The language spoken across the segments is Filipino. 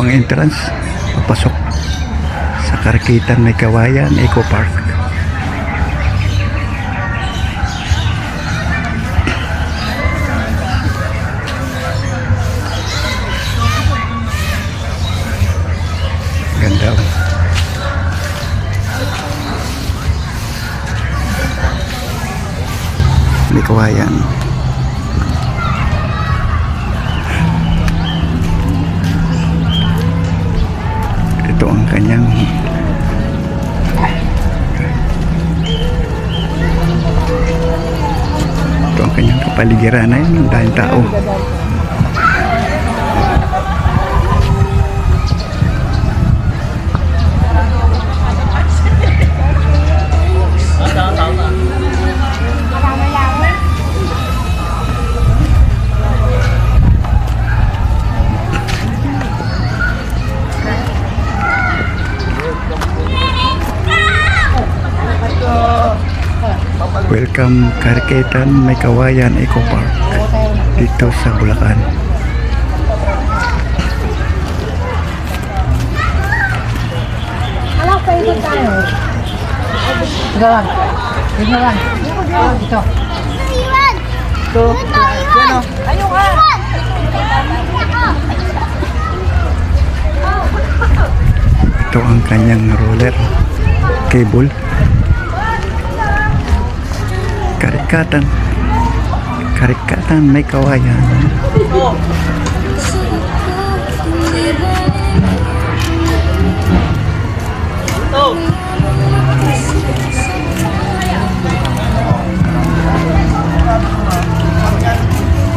po ang entrance papasok sa Caraquitan May Kawayan Eco Park. Ganda. May Kawayan. Ito ang kanyang kapaligiran na yun, ang daming tao. Welcome Caraquitan May Kawayan Eco Park dito sa Bulacan. Alam pa ikot tayo. Ito lang. Ito lang. Ito. Ito. Ayun ka. Ito ang kanyang roller cable. Caraquitan May Kawayan.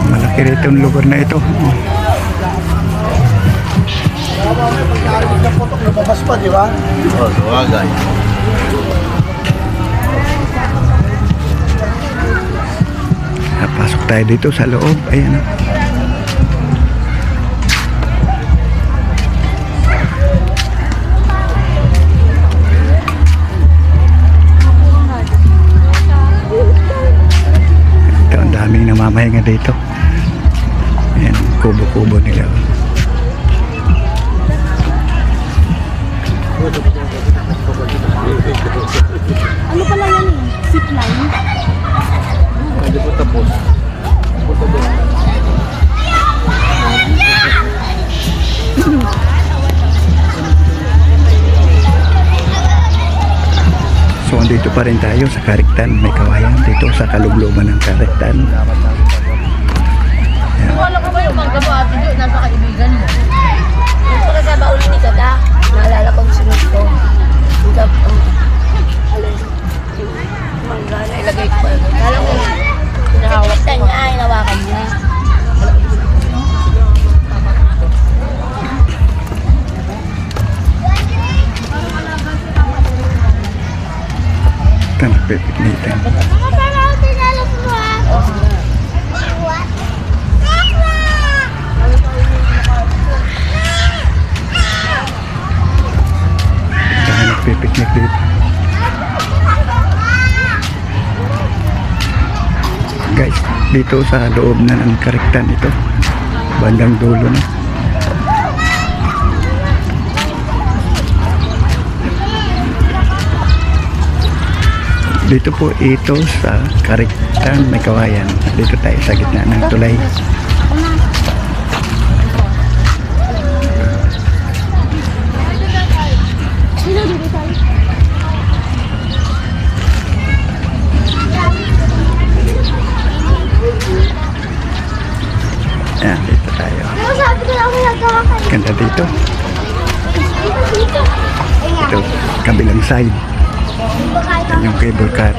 Malaki rito ang lugar na ito. Lumabas pa, di ba? Oo, luwagay. Pasok tayo dito sa loob. Ayan. Ito, ang daming namamahinga dito. Ayan, kubo-kubo nila. Ano pala yan eh? Zipline? Hindi po tapos. Punta doon. So, andito pa rin tayo sa Caraquitan May Kawayan. Dito sa kalugluman ng Caraquitan. Wala ka ba yung manggabo ate doon? Nasa kaibigan mo? Yung pagkakabaon ni Kada, naalala kong sunod ko. Mangga na ilagay ko pa. Kala ko, pinahawak ko. Hinawakan niya. Ito, nagpipiknitan. Dahil nagpipiknik dito. Guys, dito sa loob na ng Caraquitan ito, bandang dulo na. Dito po ito sa Caraquitan May Kawayan. Dito tayo sa gitna ng tulay. Ayan, dito tayo. Ganda dito. Ito, kabilang side. Yan yung cable car.